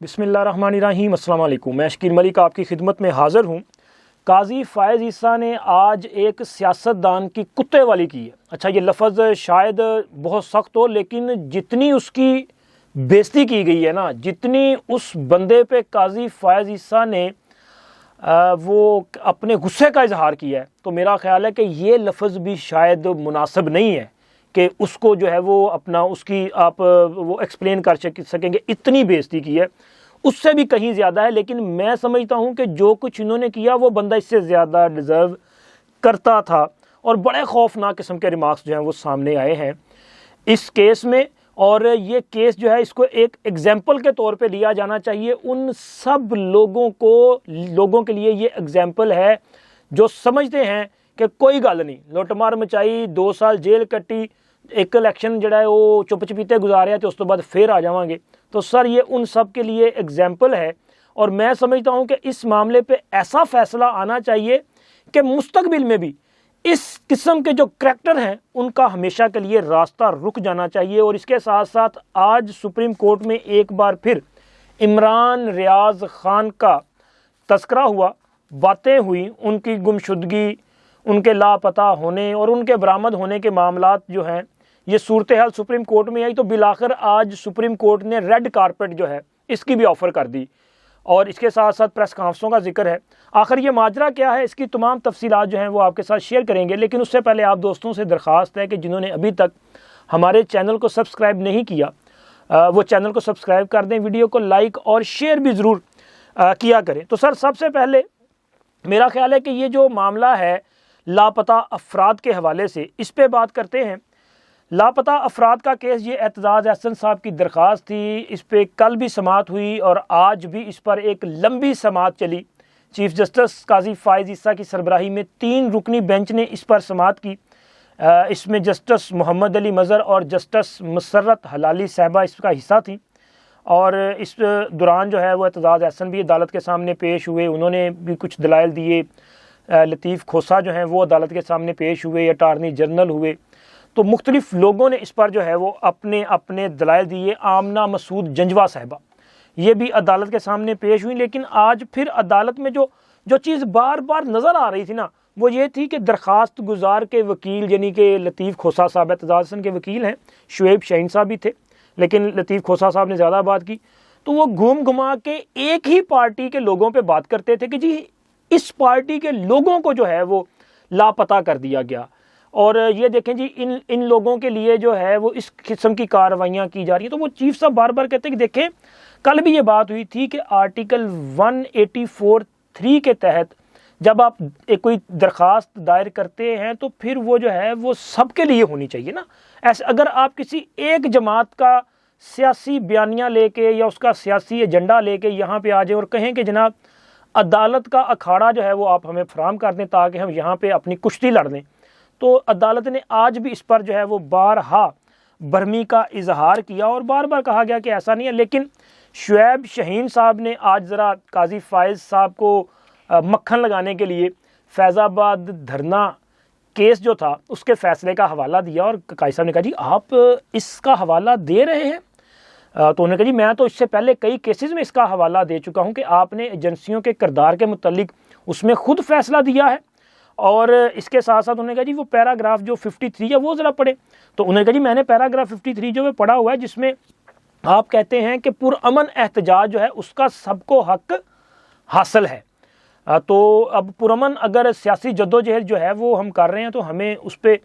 بسم اللہ الرحمن الرحیم۔ السلام علیکم، میں شکیل ملک آپ کی خدمت میں حاضر ہوں۔ قاضی فائز عیسیٰ نے آج ایک سیاستدان کی کتے والی کی ہے۔ اچھا، یہ لفظ شاید بہت سخت ہو، لیکن جتنی اس کی بےزتی کی گئی ہے نا، جتنی اس بندے پہ قاضی فائز عیسیٰ نے وہ اپنے غصے کا اظہار کیا ہے، تو میرا خیال ہے کہ یہ لفظ بھی شاید مناسب نہیں ہے کہ اس کو جو ہے وہ اپنا اس کی آپ وہ ایکسپلین کر سکیں گے۔ اتنی بےزتی کی ہے، اس سے بھی کہیں زیادہ ہے، لیکن میں سمجھتا ہوں کہ جو کچھ انہوں نے کیا وہ بندہ اس سے زیادہ ڈیزرو کرتا تھا، اور بڑے خوفناک قسم کے ریمارکس جو ہیں وہ سامنے آئے ہیں اس کیس میں۔ اور یہ کیس جو ہے اس کو ایک ایگزامپل کے طور پہ لیا جانا چاہیے، ان سب لوگوں کے لیے یہ ایگزامپل ہے جو سمجھتے ہیں کہ کوئی گل نہیں، لوٹ مار مچائی، 2 سال جیل کٹی، ایک الیکشن جڑا ہے وہ چپ چپیتے گزاریا تو اس تو بعد پھر آ جاواں گے۔ تو سر یہ ان سب کے لیے ایگزامپل ہے، اور میں سمجھتا ہوں کہ اس معاملے پہ ایسا فیصلہ آنا چاہیے کہ مستقبل میں بھی اس قسم کے جو کریکٹر ہیں ان کا ہمیشہ کے لیے راستہ رک جانا چاہیے۔ اور اس کے ساتھ ساتھ آج سپریم کورٹ میں ایک بار پھر عمران ریاض خان کا تذکرہ ہوا، باتیں ہوئی، ان کی گمشدگی، ان کے لاپتہ ہونے اور ان کے برآمد ہونے کے معاملات جو ہیں، یہ صورتحال سپریم کورٹ میں آئی، تو بالآخر آج سپریم کورٹ نے ریڈ کارپٹ جو ہے اس کی بھی آفر کر دی، اور اس کے ساتھ ساتھ پریس کانفرنسوں کا ذکر ہے۔ آخر یہ ماجرا کیا ہے، اس کی تمام تفصیلات جو ہیں وہ آپ کے ساتھ شیئر کریں گے، لیکن اس سے پہلے آپ دوستوں سے درخواست ہے کہ جنہوں نے ابھی تک ہمارے چینل کو سبسکرائب نہیں کیا وہ چینل کو سبسکرائب کر دیں، ویڈیو کو لائک اور شیئر بھی ضرور کیا کریں۔ تو سر سب سے پہلے میرا خیال ہے کہ یہ جو معاملہ ہے لاپتہ افراد کے حوالے سے، اس پہ بات کرتے ہیں۔ لاپتہ افراد کا کیس، یہ اعتزاز احسن صاحب کی درخواست تھی، اس پہ کل بھی سماعت ہوئی اور آج بھی اس پر ایک لمبی سماعت چلی۔ چیف جسٹس قاضی فائز عیسیٰ کی سربراہی میں 3 رکنی بینچ نے اس پر سماعت کی۔ اس میں جسٹس محمد علی مظہر اور جسٹس مسرت حلالی صاحبہ اس کا حصہ تھیں، اور اس دوران جو ہے وہ اعتزاز احسن بھی عدالت کے سامنے پیش ہوئے، انہوں نے بھی کچھ دلائل دیے۔ لطیف کھوسہ جو ہیں وہ عدالت کے سامنے پیش ہوئے، اٹارنی جنرل ہوئے، تو مختلف لوگوں نے اس پر جو ہے وہ اپنے دلائل دیے۔ آمنہ مسعود جنجوہ صاحبہ یہ بھی عدالت کے سامنے پیش ہوئی، لیکن آج پھر عدالت میں جو چیز بار بار نظر آ رہی تھی نا، وہ یہ تھی کہ درخواست گزار کے وکیل، یعنی کہ لطیف کھوسہ صاحب اعتزاز احسن کے وکیل ہیں، شعیب شاہین صاحب بھی تھے، لیکن لطیف کھوسہ صاحب نے زیادہ بات کی، تو وہ گھوم گھما کے ایک ہی پارٹی کے لوگوں پہ بات کرتے تھے کہ جی اس پارٹی کے لوگوں کو جو ہے وہ لاپتہ کر دیا گیا، اور یہ دیکھیں جی ان لوگوں کے لیے جو ہے وہ اس قسم کی کارروائیاں کی جا رہی ہیں۔ تو وہ چیف صاحب بار بار کہتے ہیں کہ دیکھیں کل بھی یہ بات ہوئی تھی کہ آرٹیکل 184(3) کے تحت جب آپ کوئی درخواست دائر کرتے ہیں تو پھر وہ جو ہے وہ سب کے لیے ہونی چاہیے نا۔ ایسے اگر آپ کسی ایک جماعت کا سیاسی بیانیہ لے کے یا اس کا سیاسی ایجنڈا لے کے یہاں پہ آ جائیں اور کہیں کہ جناب عدالت کا اکھاڑا جو ہے وہ آپ ہمیں فراہم کر دیں تاکہ ہم یہاں پہ اپنی کشتی لڑ دیں، تو عدالت نے آج بھی اس پر جو ہے وہ بارہا برہمی کا اظہار کیا اور بار بار کہا گیا کہ ایسا نہیں ہے۔ لیکن شعیب شاہین صاحب نے آج ذرا قاضی فائز صاحب کو مکھن لگانے کے لیے فیض آباد دھرنا کیس جو تھا اس کے فیصلے کا حوالہ دیا، اور قاضی صاحب نے کہا جی آپ اس کا حوالہ دے رہے ہیں؟ تو انہوں نے کہا جی میں تو اس سے پہلے کئی کیسز میں اس کا حوالہ دے چکا ہوں کہ آپ نے ایجنسیوں کے کردار کے متعلق اس میں خود فیصلہ دیا ہے، اور اس کے ساتھ ساتھ انہوں نے کہا جی وہ پیراگراف جو 53 ہے وہ ذرا پڑھیں۔ تو انہوں نے کہا جی میں نے پیراگراف 53 جو ہے پڑھا ہوا ہے، جس میں آپ کہتے ہیں کہ پرامن احتجاج جو ہے اس کا سب کو حق حاصل ہے۔ تو اب پرامن اگر سیاسی جدوجہد جو ہے وہ ہم کر رہے ہیں تو ہمیں اس پہ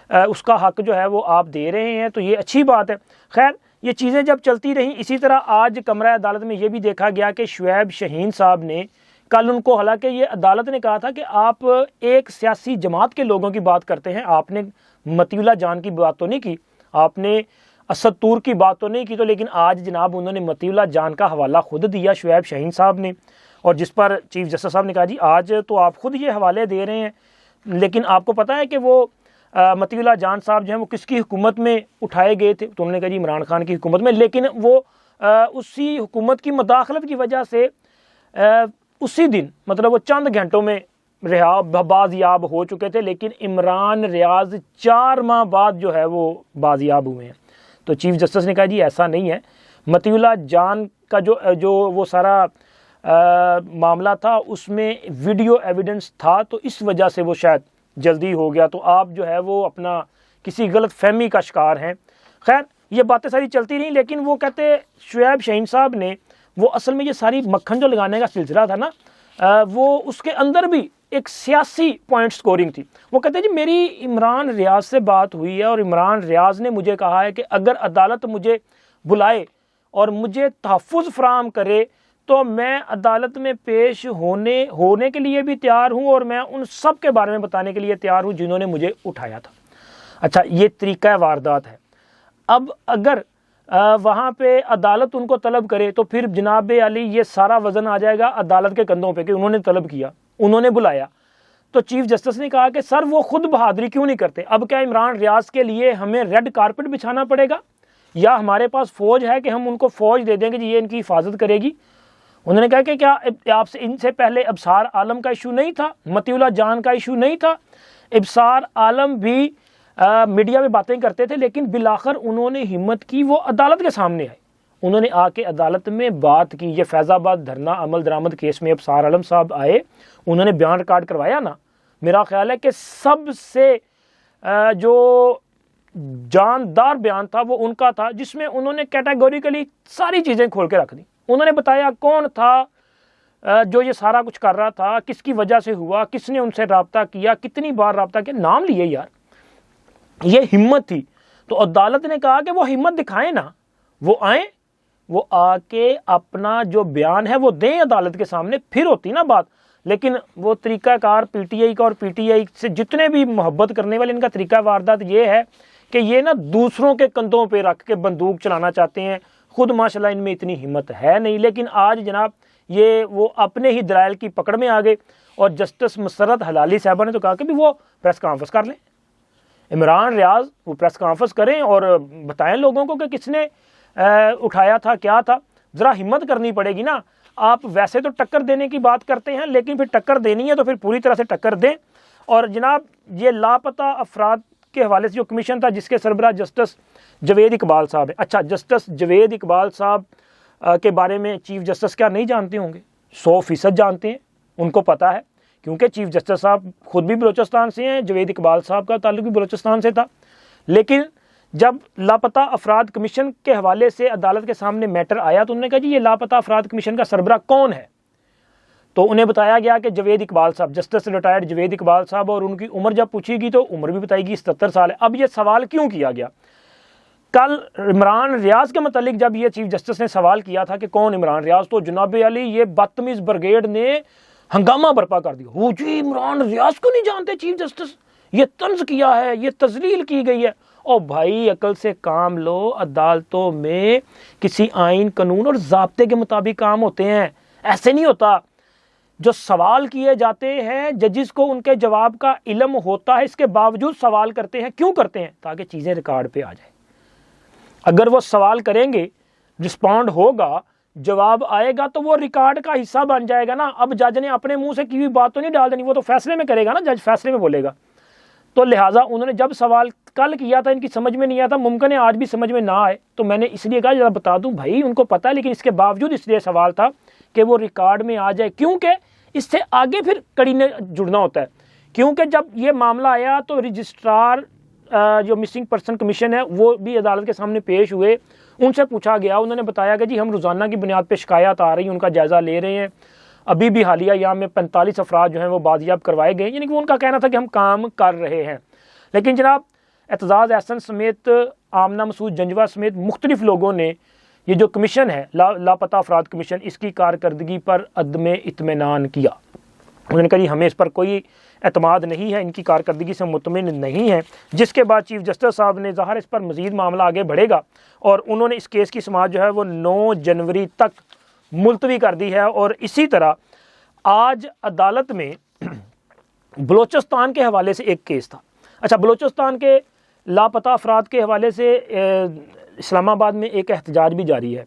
اس کا حق جو ہے وہ آپ دے رہے ہیں، تو یہ اچھی بات ہے۔ خیر یہ چیزیں جب چلتی رہیں، اسی طرح آج کمرہ عدالت میں یہ بھی دیکھا گیا کہ شعیب شاہین صاحب نے کل ان کو، حالانکہ یہ عدالت نے کہا تھا کہ آپ ایک سیاسی جماعت کے لوگوں کی بات کرتے ہیں، آپ نے مطیع اللہ جان کی بات تو نہیں کی، آپ نے اسد طور کی بات تو نہیں کی، تو لیکن آج جناب انہوں نے مطیع اللہ جان کا حوالہ خود دیا شعیب شاہین صاحب نے، اور جس پر چیف جسٹس صاحب نے کہا جی آج تو آپ خود یہ حوالے دے رہے ہیں، لیکن آپ کو پتہ ہے کہ وہ مطیع اللہ جان صاحب جو ہیں وہ کس کی حکومت میں اٹھائے گئے تھے؟ تو انہوں نے کہا جی عمران خان کی حکومت میں، لیکن وہ اسی حکومت کی مداخلت کی وجہ سے اسی دن مطلب وہ چند گھنٹوں میں بازیاب ہو چکے تھے، لیکن عمران ریاض 4 ماہ بعد جو ہے وہ بازیاب ہوئے ہیں۔ تو چیف جسٹس نے کہا جی ایسا نہیں ہے، مطیع اللہ جان کا جو وہ سارا معاملہ تھا اس میں ویڈیو ایویڈنس تھا، تو اس وجہ سے وہ شاید جلدی ہو گیا، تو آپ جو ہے وہ اپنا کسی غلط فہمی کا شکار ہیں۔ خیر یہ باتیں ساری چلتی رہیں، لیکن وہ کہتے شعیب شاہین صاحب نے وہ اصل میں یہ ساری مکھن جو لگانے کا سلسلہ تھا نا، وہ اس کے اندر بھی ایک سیاسی پوائنٹ سکورنگ تھی۔ وہ کہتے ہیں جی میری عمران ریاض سے بات ہوئی ہے اور عمران ریاض نے مجھے کہا ہے کہ اگر عدالت مجھے بلائے اور مجھے تحفظ فراہم کرے تو میں عدالت میں پیش ہونے کے لیے بھی تیار ہوں، اور میں ان سب کے بارے میں بتانے کے لیے تیار ہوں جنہوں نے مجھے اٹھایا تھا۔ اچھا یہ طریقہ واردات ہے۔ اب اگر وہاں پہ عدالت ان کو طلب کرے تو پھر جناب علی یہ سارا وزن آ جائے گا عدالت کے کندھوں پہ کہ انہوں نے طلب کیا، انہوں نے بلایا۔ تو چیف جسٹس نے کہا کہ سر وہ خود بہادری کیوں نہیں کرتے؟ اب کیا عمران ریاض کے لیے ہمیں ریڈ کارپٹ بچھانا پڑے گا، یا ہمارے پاس فوج ہے کہ ہم ان کو فوج دے دیں گے جی یہ ان کی حفاظت کرے گی؟ انہوں نے کہا کہ کیا آپ سے ان سے پہلے ابصار عالم کا ایشو نہیں تھا، متی اللہ جان کا ایشو نہیں تھا؟ ابصار عالم بھی میڈیا میں باتیں کرتے تھے، لیکن بالآخر انہوں نے ہمت کی، وہ عدالت کے سامنے آئے، انہوں نے آ کے عدالت میں بات کی۔ یہ فیض آباد دھرنا عمل درآمد کیس میں ابصار عالم صاحب آئے، انہوں نے بیان ریکارڈ کروایا نا، میرا خیال ہے کہ سب سے جو جاندار بیان تھا وہ ان کا تھا، جس میں انہوں نے کیٹیگوریکلی ساری چیزیں کھول کے رکھ دی۔ انہوں نے بتایا کون تھا جو یہ سارا کچھ کر رہا تھا، کس کی وجہ سے ہوا، کس نے ان سے رابطہ کیا، کتنی بار رابطہ کیا، نام لیے یار، یہ ہمت تھی۔ تو عدالت نے کہا کہ وہ ہمت دکھائیں نا، وہ آئیں، وہ آ کے اپنا جو بیان ہے وہ دیں عدالت کے سامنے، پھر ہوتی نا بات۔ لیکن وہ طریقہ کار پی ٹی آئی کا اور پی ٹی آئی سے جتنے بھی محبت کرنے والے ان کا طریقہ واردات یہ ہے کہ یہ نا دوسروں کے کندھوں پہ رکھ کے بندوق چلانا چاہتے ہیں، خود ماشاءاللہ ان میں اتنی ہمت ہے نہیں۔ لیکن آج جناب یہ وہ اپنے ہی دلائل کی پکڑ میں آ گئے، اور جسٹس مسرت حلالی صاحبہ نے تو کہا کہ بھی وہ پریس کانفرنس کر لیں، عمران ریاض وہ پریس کانفرنس کریں اور بتائیں لوگوں کو کہ کس نے اٹھایا تھا، کیا تھا۔ ذرا ہمت کرنی پڑے گی نا، آپ ویسے تو ٹکر دینے کی بات کرتے ہیں، لیکن پھر ٹکر دینی ہے تو پھر پوری طرح سے ٹکر دیں۔ اور جناب یہ لاپتہ افراد کے حوالے سے جو کمیشن تھا جس کے سربراہ جسٹس جوید اقبال صاحب ہیں، اچھا جسٹس جوید اقبال صاحب کے بارے میں چیف جسٹس کیا نہیں جانتے ہوں گے؟ 100% جانتے ہیں، ان کو پتہ ہے، کیونکہ چیف جسٹس صاحب خود بھی بلوچستان سے ہیں، جوید اقبال صاحب کا تعلق بھی بلوچستان سے تھا۔ لیکن جب لاپتہ افراد کمیشن کے حوالے سے عدالت کے سامنے میٹر آیا تو انہوں نے کہا جی یہ لاپتہ افراد کمیشن کا سربراہ کون ہے؟ تو انہیں بتایا گیا کہ جوید اقبال صاحب، جسٹس ریٹائرڈ جوید اقبال صاحب، اور ان کی عمر جب پوچھی گئی تو عمر بھی بتائی گئی 77 سال ہے۔ اب یہ سوال کیوں کیا گیا؟ کل عمران ریاض کے متعلق جب یہ چیف جسٹس نے سوال کیا تھا کہ کون عمران ریاض، تو جناب علی یہ بدتمیز بریگیڈ نے ہنگامہ برپا کر دیا، وہ جی عمران ریاض کو نہیں جانتے چیف جسٹس، یہ طنز کیا ہے، یہ تذلیل کی گئی ہے۔ او بھائی عقل سے کام لو، عدالتوں میں کسی آئین قانون اور ضابطے کے مطابق کام ہوتے ہیں، ایسے نہیں ہوتا۔ جو سوال کیے جاتے ہیں ججز کو ان کے جواب کا علم ہوتا ہے، اس کے باوجود سوال کرتے ہیں، کیوں کرتے ہیں؟ تاکہ چیزیں ریکارڈ پہ آ جائیں۔ اگر وہ سوال کریں گے، رسپونڈ ہوگا، جواب آئے گا تو وہ ریکارڈ کا حصہ بن جائے گا نا۔ اب جج نے اپنے منہ سے کی ہوئی بات تو نہیں ڈال دینی، وہ تو فیصلے میں کرے گا نا، جج فیصلے میں بولے گا۔ تو لہٰذا انہوں نے جب سوال کل کیا تھا ان کی سمجھ میں نہیں آیا تھا، ممکن ہے آج بھی سمجھ میں نہ آئے، تو میں نے اس لیے کہا ذرا بتا دوں بھائی ان کو پتہ ہے، لیکن اس کے باوجود اس لیے سوال تھا کہ وہ ریکارڈ میں آ جائے، کیونکہ اس سے آگے پھر کڑی نے جڑنا ہوتا ہے۔ کیونکہ جب یہ معاملہ آیا تو رجسٹرار جو مسنگ پرسن کمیشن ہے وہ بھی عدالت کے سامنے پیش ہوئے، ان سے پوچھا گیا، انہوں نے بتایا کہ جی ہم روزانہ کی بنیاد پہ شکایات آ رہی ہیں، ان کا جائزہ لے رہے ہیں، ابھی بھی حالیہ ایام میں 45 افراد جو ہیں وہ بازیاب کروائے گئے، یعنی کہ ان کا کہنا تھا کہ ہم کام کر رہے ہیں۔ لیکن جناب اعتزاز احسن سمیت آمنہ مسعود جنجوہ سمیت مختلف لوگوں نے یہ جو کمیشن ہے لاپتہ افراد کمیشن، اس کی کارکردگی پر عدم اطمینان کیا۔ انہوں نے کہا جی ہمیں اس پر کوئی اعتماد نہیں ہے، ان کی کارکردگی سے مطمئن نہیں ہے، جس کے بعد چیف جسٹس صاحب نے ظاہر اس پر مزید معاملہ آگے بڑھے گا، اور انہوں نے اس کیس کی سماعت جو ہے وہ 9 جنوری تک ملتوی کر دی ہے۔ اور اسی طرح آج عدالت میں بلوچستان کے حوالے سے ایک کیس تھا۔ اچھا بلوچستان کے لاپتہ افراد کے حوالے سے اسلام آباد میں ایک احتجاج بھی جاری ہے۔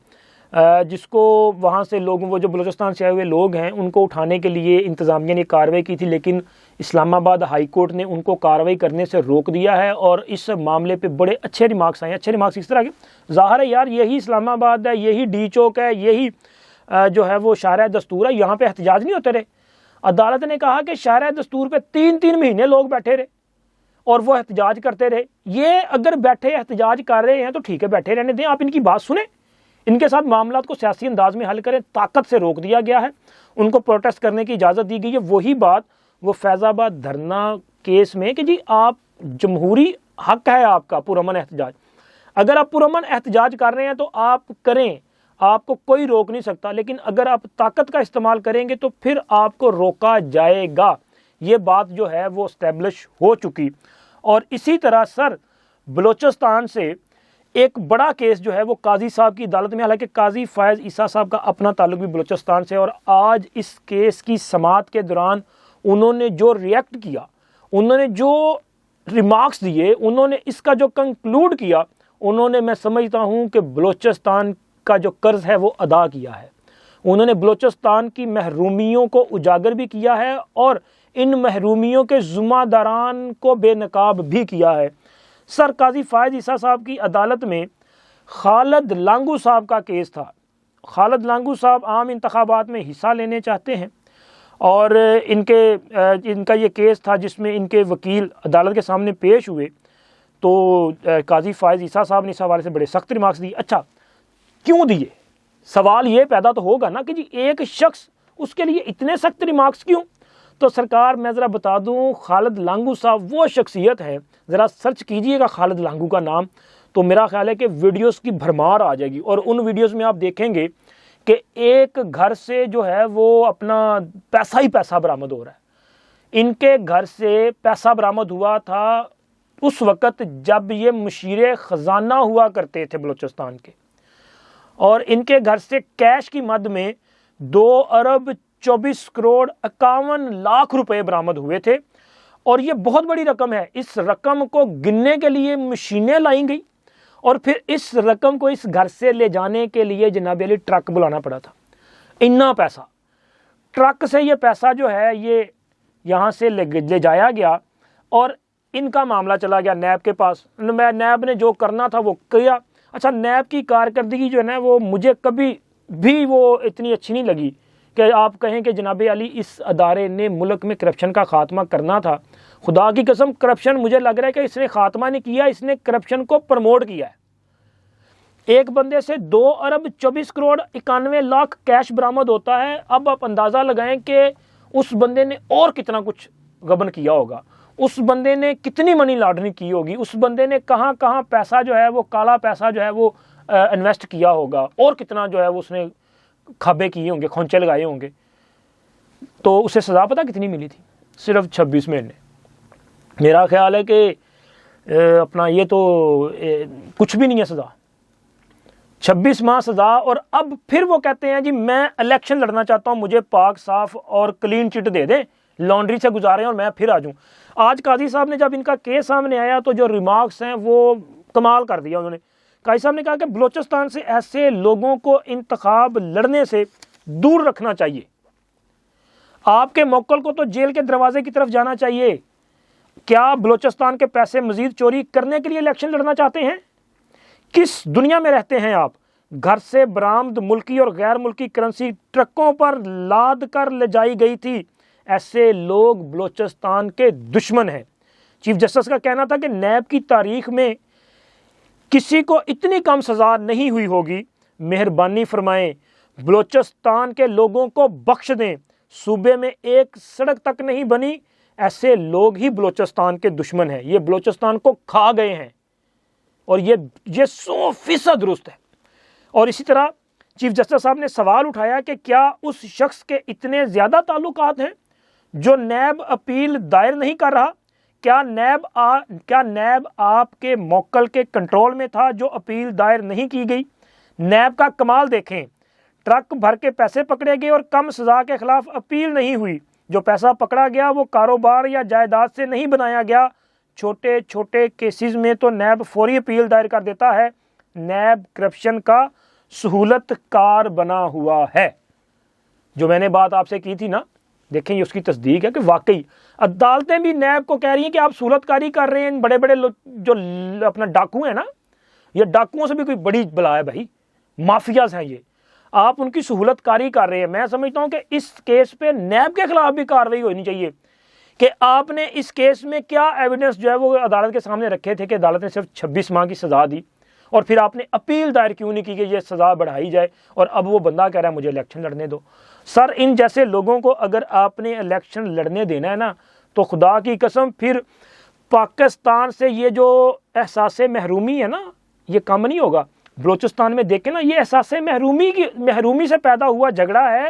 جس کو وہاں سے لوگوں وہ جو بلوچستان سے آئے ہوئے لوگ ہیں ان کو اٹھانے کے لیے انتظامیہ نے کارروائی کی تھی، لیکن اسلام آباد ہائی کورٹ نے ان کو کارروائی کرنے سے روک دیا ہے، اور اس معاملے پہ بڑے اچھے ریمارکس آئے ہیں۔ اچھے ریمارکس اس طرح کے، ظاہر ہے یار یہی اسلام آباد ہے، یہی ڈی چوک ہے، یہی جو ہے وہ شارع دستور ہے، یہاں پہ احتجاج نہیں ہوتے رہے۔ عدالت نے کہا کہ شارع دستور پہ 3 مہینے لوگ بیٹھے رہے اور وہ احتجاج کرتے رہے۔ یہ اگر بیٹھے احتجاج کر رہے ہیں تو ٹھیک ہے، بیٹھے رہنے دیں، آپ ان کی بات سنیں، ان کے ساتھ معاملات کو سیاسی انداز میں حل کریں۔ طاقت سے روک دیا گیا ہے، ان کو پروٹیسٹ کرنے کی اجازت دی گئی ہے۔ وہی بات وہ فیض آباد دھرنا کیس میں کہ جی آپ جمہوری حق ہے آپ کا پرامن احتجاج، اگر آپ پرامن احتجاج کر رہے ہیں تو آپ کریں، آپ کو کوئی روک نہیں سکتا، لیکن اگر آپ طاقت کا استعمال کریں گے تو پھر آپ کو روکا جائے گا۔ یہ بات جو ہے وہ اسٹیبلش ہو چکی۔ اور اسی طرح سر بلوچستان سے ایک بڑا کیس جو ہے وہ قاضی صاحب کی عدالت میں، حالانکہ قاضی فائز عیسیٰ صاحب کا اپنا تعلق بھی بلوچستان سے، اور آج اس کیس کی سماعت کے دوران انہوں نے جو ریئیکٹ کیا، انہوں نے جو ریمارکس دیے، انہوں نے اس کا جو کنکلوڈ کیا، انہوں نے، میں سمجھتا ہوں کہ بلوچستان کا جو قرض ہے وہ ادا کیا ہے۔ انہوں نے بلوچستان کی محرومیوں کو اجاگر بھی کیا ہے اور ان محرومیوں کے ذمہ داران کو بے نقاب بھی کیا ہے۔ سر قاضی فائز عیسیٰ صاحب کی عدالت میں خالد لانگو صاحب کا کیس تھا۔ خالد لانگو صاحب عام انتخابات میں حصہ لینے چاہتے ہیں، اور ان کا یہ کیس تھا جس میں ان کے وکیل عدالت کے سامنے پیش ہوئے، تو قاضی فائز عیسیٰ صاحب نے اس حوالے سے بڑے سخت ریمارکس دیے۔ اچھا کیوں دیے؟ سوال یہ پیدا تو ہوگا نا کہ جی ایک شخص، اس کے لیے اتنے سخت ریمارکس کیوں؟ تو سرکار میں ذرا بتا دوں، خالد لانگو صاحب وہ شخصیت ہے، ذرا سرچ کیجئے گا خالد لانگو کا نام، تو میرا خیال ہے کہ ویڈیوز کی بھرمار آ جائے گی، اور ان ویڈیوز میں آپ دیکھیں گے کہ ایک گھر سے جو ہے وہ اپنا پیسہ ہی پیسہ برآمد ہو رہا ہے۔ ان کے گھر سے پیسہ برآمد ہوا تھا اس وقت جب یہ مشیر خزانہ ہوا کرتے تھے بلوچستان کے، اور ان کے گھر سے کیش کی مد میں 2,24,51,00,000 روپے برآمد ہوئے تھے، اور یہ بہت بڑی رقم ہے۔ اس رقم کو گننے کے لیے مشینیں لائی گئی، اور پھر اس رقم کو اس گھر سے لے جانے کے لیے جناب علی ٹرک بلانا پڑا تھا۔ اتنا پیسہ ٹرک سے یہ پیسہ جو ہے یہ یہاں سے لے جایا گیا، اور ان کا معاملہ چلا گیا نیب کے پاس۔ نیب نے جو کرنا تھا وہ کیا۔ اچھا نیب کی کارکردگی جو ہے نا وہ مجھے کبھی بھی وہ اتنی اچھی نہیں لگی کہ آپ کہیں کہ جناب علی اس ادارے نے ملک میں کرپشن کا خاتمہ کرنا تھا۔ خدا کی قسم کرپشن مجھے لگ رہا ہے کہ اس نے خاتمہ نہیں کیا، اس نے کرپشن کو پروموٹ کیا ہے۔ ایک بندے سے 2,24,91,00,000 کیش برآمد ہوتا ہے۔ اب آپ اندازہ لگائیں کہ اس بندے نے اور کتنا کچھ غبن کیا ہوگا، اس بندے نے کتنی منی لانڈرنگ کی ہوگی، اس بندے نے کہاں کہاں پیسہ جو ہے وہ کالا پیسہ جو ہے وہ انویسٹ کیا ہوگا، اور کتنا جو ہے وہ اس نے کھابے کیے ہوں گے، کھونچے لگائے ہوں گے۔ تو اسے سزا پتہ کتنی ملی تھی؟ صرف 26 مہینے۔ میرا خیال ہے کہ اپنا یہ تو کچھ بھی نہیں ہے سزا، 26 ماہ سزا۔ اور اب پھر وہ کہتے ہیں جی میں الیکشن لڑنا چاہتا ہوں، مجھے پاک صاف اور کلین چٹ دے دیں، لانڈری سے گزاریں اور میں پھر آ جاؤں۔ آج قاضی صاحب نے جب ان کا کیس سامنے آیا تو جو ریمارکس ہیں وہ کمال کر دیا انہوں نے۔ قاضی صاحب نے کہا کہ بلوچستان سے ایسے لوگوں کو انتخاب لڑنے سے دور رکھنا چاہیے، آپ کے موکل کو تو جیل کے دروازے کی طرف جانا چاہیے۔ کیا بلوچستان کے پیسے مزید چوری کرنے کے لیے الیکشن لڑنا چاہتے ہیں؟ کس دنیا میں رہتے ہیں آپ؟ گھر سے برآمد ملکی اور غیر ملکی کرنسی ٹرکوں پر لاد کر لے جائی گئی تھی۔ ایسے لوگ بلوچستان کے دشمن ہیں۔ چیف جسٹس کا کہنا تھا کہ نیب کی تاریخ میں کسی کو اتنی کم سزا نہیں ہوئی ہوگی، مہربانی فرمائیں بلوچستان کے لوگوں کو بخش دیں، صوبے میں ایک سڑک تک نہیں بنی، ایسے لوگ ہی بلوچستان کے دشمن ہیں، یہ بلوچستان کو کھا گئے ہیں، اور یہ 100% درست ہے۔ اور اسی طرح چیف جسٹس صاحب نے سوال اٹھایا کہ کیا اس شخص کے اتنے زیادہ تعلقات ہیں جو نیب اپیل دائر نہیں کر رہا؟ کیا نیب آپ کے موکل کے کنٹرول میں تھا جو اپیل دائر نہیں کی گئی؟ نیب کا کمال دیکھیں، ٹرک بھر کے پیسے پکڑے گئے اور کم سزا کے خلاف اپیل نہیں ہوئی۔ جو پیسہ پکڑا گیا وہ کاروبار یا جائیداد سے نہیں بنایا گیا۔ چھوٹے چھوٹے کیسز میں تو نیب فوری اپیل دائر کر دیتا ہے۔ نیب کرپشن کا سہولت کار بنا ہوا ہے۔ جو میں نے بات آپ سے کی تھی نا، دیکھیں یہ اس کی تصدیق ہے کہ واقعی عدالتیں بھی نیب کو کہہ رہی ہیں کہ آپ سہولت کاری کر رہے ہیں۔ بڑے بڑے جو اپنا ڈاکو ہیں نا، یہ ڈاکوؤں سے بھی کوئی بڑی بلا ہے بھائی، مافیاز ہیں یہ، آپ ان کی سہولت کاری کر رہے ہیں۔ میں سمجھتا ہوں کہ اس کیس پہ نیب کے خلاف بھی کارروائی ہونی چاہیے کہ آپ نے اس کیس میں کیا ایویڈنس جو ہے وہ عدالت کے سامنے رکھے تھے کہ عدالت نے صرف 26 ماہ کی سزا دی، اور پھر آپ نے اپیل دائر کیوں نہیں کی کہ یہ سزا بڑھائی جائے، اور اب وہ بندہ کہہ رہا ہے مجھے الیکشن لڑنے دو۔ سر ان جیسے لوگوں کو اگر آپ نے الیکشن لڑنے دینا ہے نا، تو خدا کی قسم پھر پاکستان سے یہ جو احساس محرومی ہے نا، یہ کم نہیں ہوگا۔ بلوچستان میں دیکھیں نا، یہ احساس محرومی سے پیدا ہوا جھگڑا ہے،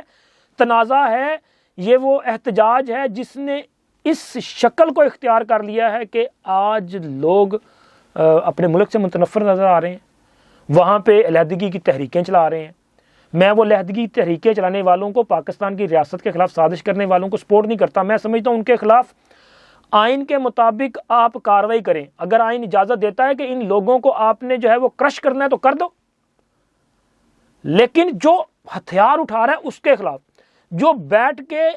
تنازع ہے، یہ وہ احتجاج ہے جس نے اس شکل کو اختیار کر لیا ہے کہ آج لوگ اپنے ملک سے متنفر نظر آ رہے ہیں، وہاں پہ علیحدگی کی تحریکیں چلا رہے ہیں۔ میں وہ علیحدگی تحریکیں چلانے والوں کو، پاکستان کی ریاست کے خلاف سازش کرنے والوں کو سپورٹ نہیں کرتا۔ میں سمجھتا ہوں ان کے خلاف آئین کے مطابق آپ کارروائی کریں۔ اگر آئین اجازت دیتا ہے کہ ان لوگوں کو آپ نے جو ہے وہ کرش کرنا ہے تو کر دو، لیکن جو ہتھیار اٹھا رہا ہے اس کے خلاف، جو بیٹھ کے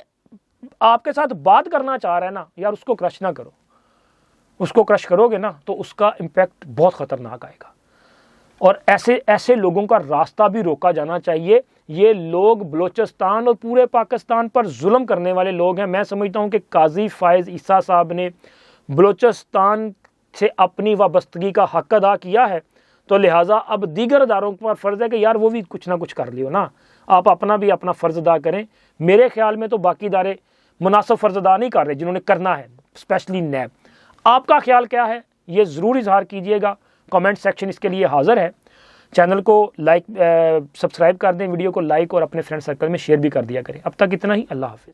آپ کے ساتھ بات کرنا چاہ رہا ہے نا یار، اس کو کرش نہ کرو۔ اس کو کرش کرو گے نا تو اس کا امپیکٹ بہت خطرناک آئے گا، اور ایسے لوگوں کا راستہ بھی روکا جانا چاہیے۔ یہ لوگ بلوچستان اور پورے پاکستان پر ظلم کرنے والے لوگ ہیں۔ میں سمجھتا ہوں کہ قاضی فائز عیسیٰ صاحب نے بلوچستان سے اپنی وابستگی کا حق ادا کیا ہے، تو لہٰذا اب دیگر اداروں پر فرض ہے کہ یار وہ بھی کچھ نہ کچھ کر لیو نا، آپ اپنا بھی اپنا فرض ادا کریں۔ میرے خیال میں تو باقی ادارے مناسب فرض ادا نہیں کر رہے جنہوں نے کرنا ہے، اسپیشلی نیب۔ آپ کا خیال کیا ہے یہ ضرور اظہار کیجئے گا، کمنٹ سیکشن اس کے لیے حاضر ہے۔ چینل کو لائک سبسکرائب کر دیں، ویڈیو کو لائک اور اپنے فرینڈ سرکل میں شیئر بھی کر دیا کریں۔ اب تک اتنا ہی، اللہ حافظ۔